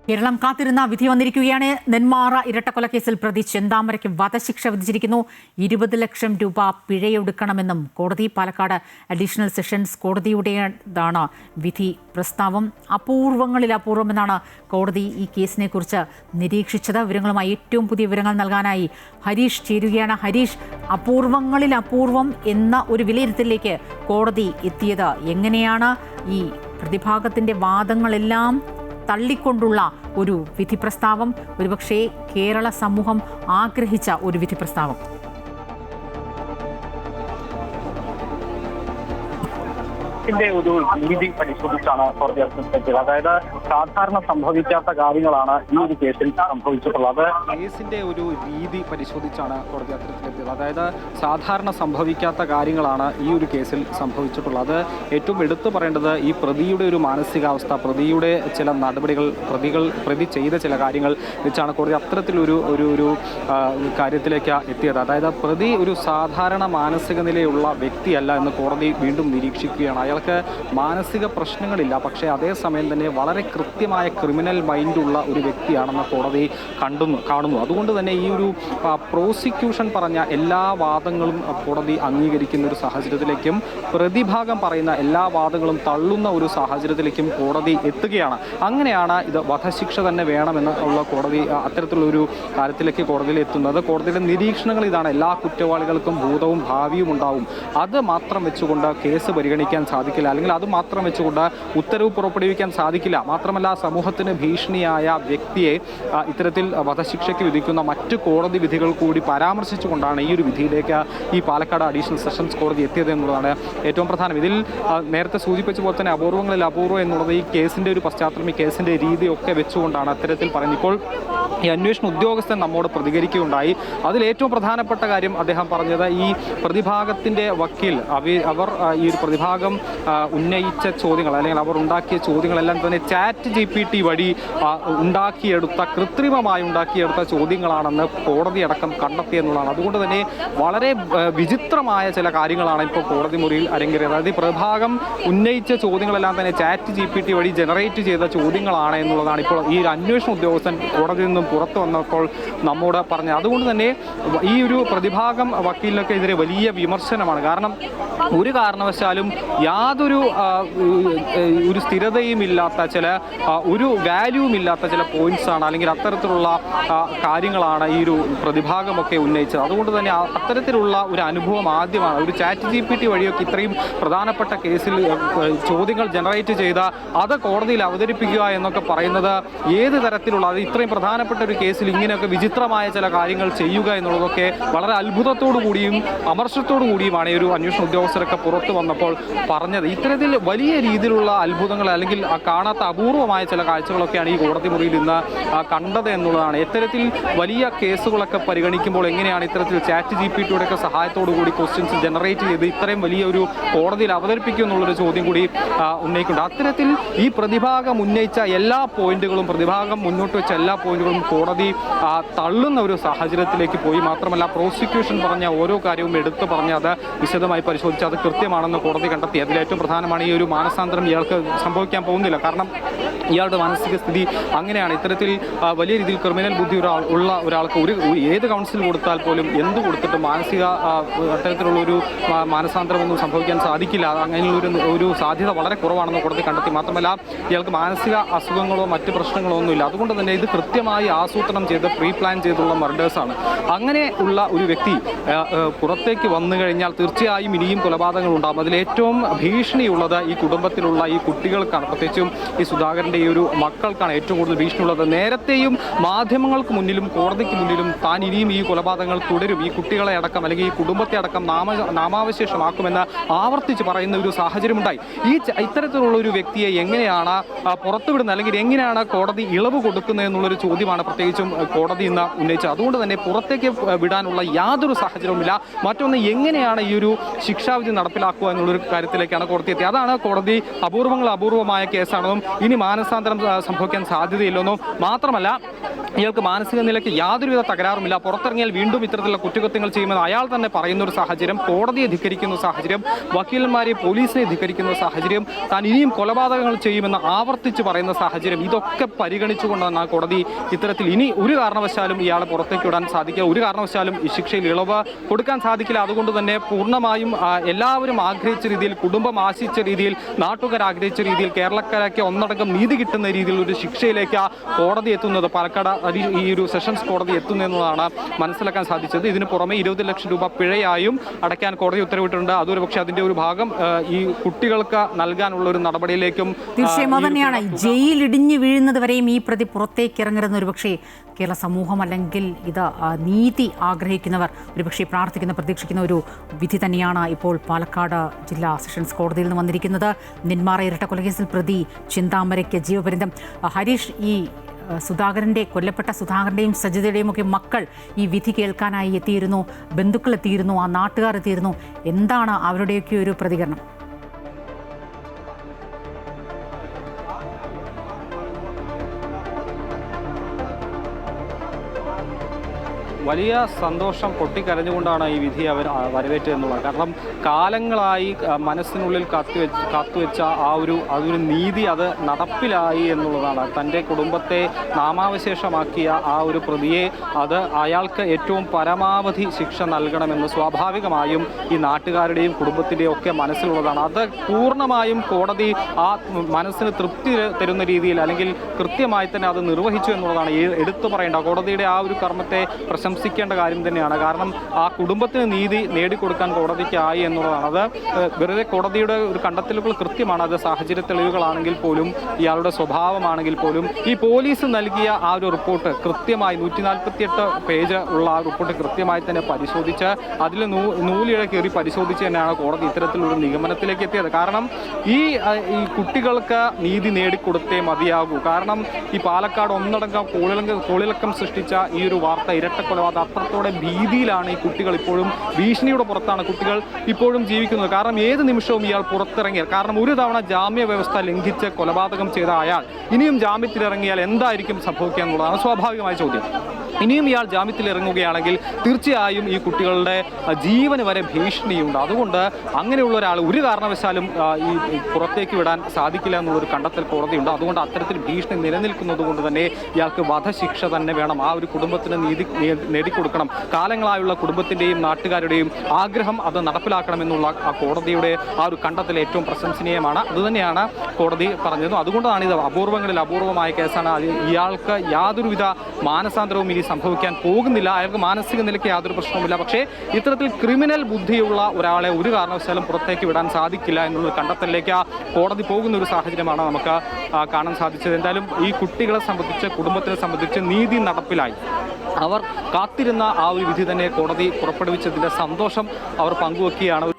കേരളം കാത്തിരുന്ന വിധി വന്നിരിക്കുകയാണ്. നെന്മാറ ഇരട്ടക്കൊലക്കേസിൽ പ്രതി ചെന്താമരയ്ക്ക് വധശിക്ഷ വിധിച്ചിരിക്കുന്നു. 20 ലക്ഷം രൂപ പിഴയൊടുക്കണമെന്നും കോടതി. പാലക്കാട് അഡീഷണൽ സെഷൻസ് കോടതിയുടേതാണ് വിധി പ്രസ്താവം. അപൂർവങ്ങളിൽ അപൂർവമെന്നാണ് കോടതി ഈ കേസിനെ കുറിച്ച് നിരീക്ഷിച്ചത്. വിവരങ്ങളുമായി ഏറ്റവും പുതിയ വിവരങ്ങൾ നൽകാനായി ഹരീഷ് ചേരുകയാണ്. ഹരീഷ്, അപൂർവങ്ങളിൽ അപൂർവം എന്ന ഒരു വിലയിരുത്തലിലേക്ക് കോടതി എത്തിയത് എങ്ങനെയാണ്? ഈ പ്രതിഭാഗത്തിന്റെ വാദങ്ങളെല്ലാം തള്ളിക്കൊണ്ടുള്ള ഒരു വിധി പ്രസ്താവം, ഒരുപക്ഷേ കേരള സമൂഹം ആഗ്രഹിച്ച ഒരു വിധി പ്രസ്താവം. ഒരു രീതി പരിശോധിച്ചാണ് കോടതി എത്തിയത്. അതായത് സാധാരണ സംഭവിക്കാത്ത കാര്യങ്ങളാണ് ഈ ഒരു കേസിൽ സംഭവിച്ചിട്ടുള്ളത്. കേസിന്റെ ഒരു രീതി പരിശോധിച്ചാണ് കോടതി അത്തരത്തിലെത്തിയത്. അതായത് സാധാരണ സംഭവിക്കാത്ത കാര്യങ്ങളാണ് ഈ ഒരു കേസിൽ സംഭവിച്ചിട്ടുള്ളത്. ഏറ്റവും എടുത്തു പറയേണ്ടത് ഈ പ്രതിയുടെ ഒരു മാനസികാവസ്ഥ, പ്രതിയുടെ ചില നടപടികൾ, പ്രതി ചെയ്ത ചില കാര്യങ്ങൾ വെച്ചാണ് കോടതി അത്തരത്തിലൊരു ഒരു കാര്യത്തിലേക്ക് എത്തിയത്. അതായത് പ്രതി ഒരു സാധാരണ മാനസിക നിലയുള്ള വ്യക്തിയല്ല എന്ന് കോടതി വീണ്ടും നിരീക്ഷിക്കുകയാണ്. അയാൾക്ക് മാനസിക പ്രശ്നങ്ങളില്ല, പക്ഷേ അതേസമയം തന്നെ വളരെ കൃത്യമായ ക്രിമിനൽ മൈൻഡുള്ള ഒരു വ്യക്തിയാണെന്ന് കോടതി കാണുന്നു. അതുകൊണ്ട് തന്നെ ഈ ഒരു പ്രോസിക്യൂഷൻ പറഞ്ഞ എല്ലാ വാദങ്ങളും കോടതി അംഗീകരിക്കുന്ന ഒരു സാഹചര്യത്തിലേക്കും പ്രതിഭാഗം പറയുന്ന എല്ലാ വാദങ്ങളും തള്ളുന്ന ഒരു സാഹചര്യത്തിലേക്കും കോടതി എത്തുകയാണ്. അങ്ങനെയാണ് ഇത് വധശിക്ഷ തന്നെ വേണമെന്നുള്ള കോടതി അത്തരത്തിലുള്ളൊരു കാര്യത്തിലേക്ക് കോടതിയിൽ എത്തുന്നത്. കോടതിയുടെ നിരീക്ഷണങ്ങൾ ഇതാണ്: എല്ലാ കുറ്റവാളികൾക്കും ഭൂതവും ഭാവിയും ഉണ്ടാവും. അത് മാത്രം വെച്ചുകൊണ്ട് കേസ് പരിഗണിക്കാൻ സാധിക്കില്ല, അല്ലെങ്കിൽ അത് മാത്രം വെച്ചുകൊണ്ട് ഉത്തരവ് പുറപ്പെടുവിക്കാൻ സാധിക്കില്ല. മാത്രമല്ല, സമൂഹത്തിന് ഭീഷണിയായ വ്യക്തിയെ ഇത്തരത്തിൽ വധശിക്ഷയ്ക്ക് വിധിക്കുന്ന മറ്റ് കോടതി വിധികൾ കൂടി പരാമർശിച്ചുകൊണ്ടാണ് ഈ ഒരു വിധിയിലേക്ക് ഈ പാലക്കാട് അഡീഷണൽ സെഷൻസ് കോടതി എത്തിയത് എന്നുള്ളതാണ് ഏറ്റവും പ്രധാനം. ഇതിൽ നേരത്തെ സൂചിപ്പിച്ച പോലെ തന്നെ അപൂർവങ്ങളിൽ അപൂർവം എന്നുള്ളത് ഈ കേസിൻ്റെ ഒരു പശ്ചാത്തലം, ഈ കേസിൻ്റെ രീതിയൊക്കെ വെച്ചുകൊണ്ടാണ് അത്തരത്തിൽ പറയുന്നത്. ഇപ്പോൾ ഈ അന്വേഷണ ഉദ്യോഗസ്ഥൻ നമ്മോട് പ്രതികരിക്കുകയുണ്ടായി. അതിൽ ഏറ്റവും പ്രധാനപ്പെട്ട കാര്യം അദ്ദേഹം പറഞ്ഞത്, ഈ പ്രതിഭാഗത്തിൻ്റെ വക്കീൽ അവർ ഈ ഒരു പ്രതിഭാഗം ഉന്നയിച്ച ചോദ്യങ്ങൾ, അല്ലെങ്കിൽ അവർ ഉണ്ടാക്കിയ ചോദ്യങ്ങളെല്ലാം തന്നെ ചാറ്റ് GPT വഴി ഉണ്ടാക്കിയെടുത്ത, കൃത്രിമമായി ഉണ്ടാക്കിയെടുത്ത ചോദ്യങ്ങളാണെന്ന് കോടതി അടക്കം കണ്ടെത്തിയെന്നുള്ളതാണ്. അതുകൊണ്ട് തന്നെ വളരെ വിചിത്രമായ ചില കാര്യങ്ങളാണ് ഇപ്പോൾ കോടതി മുറിയിൽ അരങ്ങേറിയത്. അതായത് ഈ പ്രതിഭാഗം ഉന്നയിച്ച ചോദ്യങ്ങളെല്ലാം തന്നെ ചാറ്റ് GPT വഴി ജനറേറ്റ് ചെയ്ത ചോദ്യങ്ങളാണ് എന്നുള്ളതാണ് ഇപ്പോൾ ഈ അന്വേഷണ ഉദ്യോഗസ്ഥൻ കോടതിയിൽ നിന്നും പുറത്തു വന്നപ്പോൾ നമ്മോട് പറഞ്ഞത്. അതുകൊണ്ട് തന്നെ ഈ ഒരു പ്രതിഭാഗം വക്കീലിനൊക്കെതിരെ വലിയ വിമർശനമാണ്. കാരണം ഒരു കാരണവശാലും യാതൊരു ഒരു സ്ഥിരതയും ഇല്ലാത്ത, ചില ഒരു വാല്യൂവും ഇല്ലാത്ത ചില പോയിന്റ്സാണ്, അല്ലെങ്കിൽ അത്തരത്തിലുള്ള കാര്യങ്ങളാണ് ഈ ഒരു പ്രതിഭാഗമൊക്കെ ഉന്നയിച്ചത്. അതുകൊണ്ട് തന്നെ അത്തരത്തിലുള്ള ഒരു അനുഭവം ആദ്യമാണ്. ഒരു ചാറ്റ് GPT വഴിയൊക്കെ ഇത്രയും പ്രധാനപ്പെട്ട കേസിൽ ചോദ്യങ്ങൾ ജനറേറ്റ് ചെയ്ത അത് കോടതിയിൽ അവതരിപ്പിക്കുക എന്നൊക്കെ പറയുന്നത് ഏത് തരത്തിലുള്ള, അത് ഇത്രയും പ്രധാനപ്പെട്ട ഒരു കേസിൽ ഇങ്ങനെയൊക്കെ വിചിത്രമായ ചില കാര്യങ്ങൾ ചെയ്യുക എന്നുള്ളതൊക്കെ വളരെ അത്ഭുതത്തോടു കൂടിയും അമർഷത്തോടു കൂടിയുമാണ് ഈ ഒരു അന്വേഷണ ഉദ്യോഗസ്ഥരൊക്കെ പുറത്തു വന്നപ്പോൾ പറഞ്ഞത്. ഇത്തരത്തിൽ വലിയ രീതിയിലുള്ള അത്ഭുതങ്ങൾ, അല്ലെങ്കിൽ കാണാത്ത അപൂർവമായ ചില കാഴ്ചകളൊക്കെയാണ് ഈ കോടതി മുറിയിൽ ഇന്ന് കണ്ടത് എന്നുള്ളതാണ്. ഇത്തരത്തിൽ വലിയ കേസുകളൊക്കെ പരിഗണിക്കുമ്പോൾ എങ്ങനെയാണ് ഇത്തരത്തിൽ ചാറ്റ് GPTയുടെ സഹായത്തോടു കൂടി ക്വസ്റ്റ്യൻസ് ജനറേറ്റ് ചെയ്ത് ഇത്രയും വലിയൊരു കോടതിയിൽ അവതരിപ്പിക്കും എന്നുള്ളൊരു ചോദ്യം കൂടി ഉന്നയിക്കുന്നുണ്ട്. അത്തരത്തിൽ ഈ പ്രതിഭാഗം ഉന്നയിച്ച എല്ലാ പോയിന്റുകളും, പ്രതിഭാഗം മുന്നോട്ട് വെച്ച എല്ലാ പോയിന്റുകളും കോടതി തള്ളുന്ന ഒരു സാഹചര്യത്തിലേക്ക് പോയി. മാത്രമല്ല, പ്രോസിക്യൂഷൻ പറഞ്ഞ ഓരോ കാര്യവും എടുത്തു പറഞ്ഞ് അത് വിശദമായി പരിശോധിച്ച് അത് കൃത്യമാണെന്ന് കോടതി കണ്ടെത്തി. അതിലേറ്റവും പ്രധാനമാണ് ഈ ഒരു മാനസാന്തരം ഇയാൾക്ക് സംഭവിക്കാൻ പോകുന്നില്ല. കാരണം ഇയാളുടെ മാനസിക സ്ഥിതി അങ്ങനെയാണ്. ഇത്തരത്തിൽ വലിയ രീതിയിൽ ക്രിമിനൽ ബുദ്ധി ഉള്ള ഒരാൾക്ക് ഏത് കൗൺസിൽ കൊടുത്താൽ പോലും, എന്ത് കൊടുത്തിട്ടും അത്തരത്തിലുള്ള ഒരു മാനസാന്തരമൊന്നും സംഭവിക്കാൻ സാധിക്കില്ല. അങ്ങനെയുള്ള ഒരു സാധ്യത വളരെ കുറവാണെന്ന് കോടതി കണ്ടെത്തി. മാത്രമല്ല, ഇയാൾക്ക് മാനസിക അസുഖങ്ങളോ മറ്റ് പ്രശ്നങ്ങളോ ഒന്നുമില്ല. അതുകൊണ്ട് തന്നെ ഇത് കൃത്യമായി ആസൂത്രണം ചെയ്ത് പ്രീ പ്ലാൻ ചെയ്തുള്ള മർഡേഴ്സാണ്. അങ്ങനെ ഉള്ള ഒരു വ്യക്തി പുറത്തേക്ക് വന്നു കഴിഞ്ഞാൽ തീർച്ചയായും ഇനിയും കൊലപാതകങ്ങൾ ഉണ്ടാകും. അതിലേറ്റവും ഭീഷണിയുള്ളത് ഈ കുടുംബത്തിലുള്ള ഈ കുട്ടികൾക്കാണ്. പ്രത്യേകിച്ചും ഈ സുധാകരൻ്റെ ഈ ഒരു മക്കൾക്കാണ് ഏറ്റവും കൂടുതൽ ഭീഷണിയുള്ളത്. നേരത്തെയും മാധ്യമങ്ങൾക്ക് മുന്നിലും കോടതിക്ക് മുന്നിലും താൻ ഇനിയും ഈ കൊലപാതകങ്ങൾ തുടരും, ഈ കുട്ടികളെ അടക്കം അല്ലെങ്കിൽ ഈ കുടുംബത്തെ അടക്കം നാമാവശേഷമാക്കുമെന്ന് ആവർത്തിച്ച് പറയുന്ന ഒരു സാഹചര്യമുണ്ടായി. ഇത്തരത്തിലുള്ള ഒരു വ്യക്തിയെ എങ്ങനെയാണ് പുറത്തുവിടുന്നത്, അല്ലെങ്കിൽ എങ്ങനെയാണ് കോടതി ഇളവ് കൊടുക്കുന്നത് എന്നുള്ളൊരു ചോദ്യമാണ് പ്രത്യേകിച്ചും കോടതി ഇന്ന് ഉന്നയിച്ചത്. അതുകൊണ്ട് തന്നെ പുറത്തേക്ക് വിടാനുള്ള യാതൊരു സാഹചര്യവുമില്ല. മറ്റൊന്ന്, എങ്ങനെയാണ് ഈ ഒരു ശിക്ഷാവിധി നടപ്പിലാക്കുക എന്നുള്ളൊരു കാര്യത്തിലേക്കാണ് കോടതി എത്തിയത്. അതാണ് കോടതി അപൂർവമായ കേസാണെന്നും ഇനി മാനസാന്തരം സംഭവിക്കാൻ സാധ്യതയില്ലെന്നും മാത്രമല്ല ഇയാൾക്ക് മാനസിക നിലയ്ക്ക് യാതൊരുവിധ തകരാറുമില്ല, പുറത്തിറങ്ങിയാൽ വീണ്ടും ഇത്തരത്തിലുള്ള കുറ്റകൃത്യങ്ങൾ ചെയ്യുമെന്ന് അയാൾ തന്നെ പറയുന്ന ഒരു സാഹചര്യം, കോടതിയെ ധിക്കരിക്കുന്ന സാഹചര്യം, വക്കീലന്മാരെ പോലീസിനെ ധിക്കരിക്കുന്ന സാഹചര്യം, താൻ ഇനിയും കൊലപാതകങ്ങൾ ചെയ്യുമെന്ന് ആവർത്തിച്ച് പറയുന്ന സാഹചര്യം, ഇതൊക്കെ പരിഗണിച്ചുകൊണ്ടാണ് കോടതി ഇത്തരത്തിൽ ഇനി ഒരു കാരണവശാലും ഇയാളെ പുറത്തേക്ക് വിടാൻ സാധിക്കുക, ഒരു കാരണവശാലും ഈ ശിക്ഷയിൽ ഇളവ് കൊടുക്കാൻ സാധിക്കില്ല. അതുകൊണ്ട് തന്നെ പൂർണ്ണമായും എല്ലാവരും ആഗ്രഹിച്ച രീതിയിൽ, കുടുംബം ആശിച്ച രീതിയിൽ, നാട്ടുകാർ ആഗ്രഹിച്ച രീതിയിൽ, കേരളക്കാരൊക്കെ ഒന്നടങ്കം നീതി കിട്ടുന്ന രീതിയിൽ ഒരു ശിക്ഷയിലേക്ക് കോടതി എത്തുന്നത്, പാലക്കാട് ഈ ഒരു സെഷൻസ് കോടതി എത്തുന്നതാണ് മനസ്സിലാക്കാൻ സാധിച്ചത്. ഇതിന് പുറമെ 20 ലക്ഷം രൂപ പിഴയായും അടയ്ക്കാൻ കോടതി ഉത്തരവിട്ടിട്ടുണ്ട്. അതൊരു പക്ഷേ അതിന്റെ ഒരു ഭാഗം ഈ കുട്ടികൾക്ക് നൽകാനുള്ള ഒരു നടപടിയിലേക്കും തീർച്ചയായും തന്നെയാണ്. ജയിൽ ഇടിഞ്ഞു വീഴുന്നത് വരെയും ഈ പ്രതി പുറത്തേക്ക് ഇറങ്ങരുതെന്ന് ഒരുപക്ഷെ കേരള സമൂഹം അല്ലെങ്കിൽ ഇത് നീതി ആഗ്രഹിക്കുന്നവർ ഒരുപക്ഷെ പ്രാർത്ഥിക്കുന്ന, പ്രതീക്ഷിക്കുന്ന ഒരു വിധി തന്നെയാണ് ഇപ്പോൾ പാലക്കാട് ജില്ലാ സെഷൻസ് കോടതിയിൽ നിന്ന് വന്നിരിക്കുന്നത്. നെന്മാറ ഇരട്ടക്കൊലക്കേസിൽ പ്രതി ചിന്താമരയ്ക്ക് ജീവപര്യന്തം. ഹരീഷ്, ഈ കൊല്ലപ്പെട്ട സുധാകരൻ്റെയും സജിതയുടെയും ഒക്കെ മക്കൾ ഈ വിധി കേൾക്കാനായി എത്തിയിരുന്നു, ബന്ധുക്കൾ എത്തിയിരുന്നു, ആ നാട്ടുകാർ എത്തിയിരുന്നു. എന്താണ് അവരുടെയൊക്കെ ഒരു പ്രതികരണം? വലിയ സന്തോഷം, പൊട്ടിക്കരഞ്ഞുകൊണ്ടാണ് ഈ വിധി അവർ വരവേറ്റതെന്നുള്ളത്. കാരണം കാലങ്ങളായി മനസ്സിനുള്ളിൽ കാത്തുവെച്ച അതൊരു നീതി അത് നടപ്പിലായി എന്നുള്ളതാണ്. തൻ്റെ കുടുംബത്തെ നാമാവശേഷമാക്കിയ ആ ഒരു പ്രതിയെ അയാൾക്ക് ഏറ്റവും പരമാവധി ശിക്ഷ നൽകണമെന്ന് സ്വാഭാവികമായും ഈ നാട്ടുകാരുടെയും കുടുംബത്തിൻ്റെയും ഒക്കെ മനസ്സിലുള്ളതാണ്. അത് പൂർണ്ണമായും കോടതി ആ മനസ്സിന് തൃപ്തി തരുന്ന രീതിയിൽ അല്ലെങ്കിൽ കൃത്യമായി തന്നെ അത് നിർവഹിച്ചു എന്നുള്ളതാണ് എടുത്തു പറയേണ്ട. കോടതിയുടെ ആ ഒരു കർമ്മത്തെ പ്രശംസിക്കേണ്ട കാര്യം തന്നെയാണ്. കാരണം ആ കുടുംബത്തിന് നീതി നേടിക്കൊടുക്കാൻ കോടതിക്കായി എന്നുള്ളതാണ്. അത് വെറുതെ കോടതിയുടെ ഒരു കണ്ടെത്തലുകൾ കൃത്യമാണ്. അത് സാഹചര്യ തെളിവുകളാണെങ്കിൽ പോലും, ഇയാളുടെ സ്വഭാവമാണെങ്കിൽ പോലും, ഈ പോലീസ് നൽകിയ ആ ഒരു റിപ്പോർട്ട് കൃത്യമായി 148 പേജ് ഉള്ള ആ റിപ്പോർട്ട് കൃത്യമായി തന്നെ പരിശോധിച്ച് അതിൽ നൂലിഴ കയറി പരിശോധിച്ച് തന്നെയാണ് കോടതി ഇത്തരത്തിലൊരു നിഗമനത്തിലേക്ക് എത്തിയത്. കാരണം ഈ കുട്ടികൾക്ക് നീതി നേടിക്കൊടുത്തേ മതിയാകൂ. കാരണം ഈ പാലക്കാട് ഒന്നടങ്കം കോളിളക്കം സൃഷ്ടിച്ച ഈ ഒരു വാർത്ത, ഇരട്ടക്കൊലപാതകം, അത്രത്തോടെ ഭീതിയിലാണ് ഈ കുട്ടികൾ ഇപ്പോഴും. ഭീഷണിയുടെ പുറത്താണ് കുട്ടികൾ ഇപ്പോഴും ജീവിക്കുന്നത്. കാരണം ഏത് നിമിഷവും ഇയാൾ പുറത്തിറങ്ങിയാൽ, കാരണം ഒരു തവണ ജാമ്യ വ്യവസ്ഥ ലംഘിച്ച് കൊലപാതകം ചെയ്ത അയാൾ ഇനിയും ജാമ്യത്തിലിറങ്ങിയാൽ എന്തായിരിക്കും സംഭവിക്കുക എന്നുള്ളതാണ് സ്വാഭാവികമായ ചോദ്യം. ഇനിയും ഇയാൾ ജാമ്യത്തിൽ ഇറങ്ങുകയാണെങ്കിൽ തീർച്ചയായും ഈ കുട്ടികളുടെ ജീവന് വരെ ഭീഷണിയുണ്ട്. അതുകൊണ്ട് അങ്ങനെയുള്ള ഒരാൾ ഒരു കാരണവശാലും ഈ പുറത്തേക്ക് വിടാൻ സാധിക്കില്ല എന്നുള്ളൊരു കണ്ടെത്തൽ കോടതിയുണ്ട്. അതുകൊണ്ട് അത്തരത്തിൽ ഭീഷണി നിലനിൽക്കുന്നത് കൊണ്ട് തന്നെ ഇയാൾക്ക് വധശിക്ഷ തന്നെ വേണം. ആ ഒരു കുടുംബത്തിന് നീതി നേടിക്കൊടുക്കണം. കാലങ്ങളായുള്ള കുടുംബത്തിൻ്റെയും നാട്ടുകാരുടെയും ആഗ്രഹം അത് നടപ്പിലാക്കണമെന്നുള്ള ആ കോടതിയുടെ ആ ഒരു കണ്ടെത്തൽ ഏറ്റവും പ്രശംസനീയമാണ്. അതുതന്നെയാണ് കോടതി പറഞ്ഞത്. അതുകൊണ്ടാണ് ഇത് അപൂർവമായ കേസാണ്. ഇയാൾക്ക് യാതൊരുവിധ മാനസാന്തരവും ഇനി സംഭവിക്കാൻ പോകുന്നില്ല. അയാൾക്ക് മാനസിക നിലയ്ക്ക് യാതൊരു പ്രശ്നവുമില്ല. പക്ഷേ ഇത്തരത്തിൽ ക്രിമിനൽ ബുദ്ധിയുള്ള ഒരാളെ ഒരു കാരണവശാലും പുറത്തേക്ക് വിടാൻ സാധിക്കില്ല എന്നുള്ള കണ്ടെത്തലിലേക്ക് കോടതി പോകുന്ന ഒരു സാഹചര്യമാണ് നമുക്ക് കാണാൻ സാധിച്ചത്. എന്തായാലും ഈ കുട്ടികളെ സംബന്ധിച്ച്, കുടുംബത്തിനെ സംബന്ധിച്ച് നീതി നടപ്പിലായി. അവർ കാത്തിരുന്ന ആ ഒരു വിധി തന്നെ കോടതി പുറപ്പെടുവിച്ചതിൻ്റെ സന്തോഷം അവർ പങ്കുവെക്കുകയാണ്.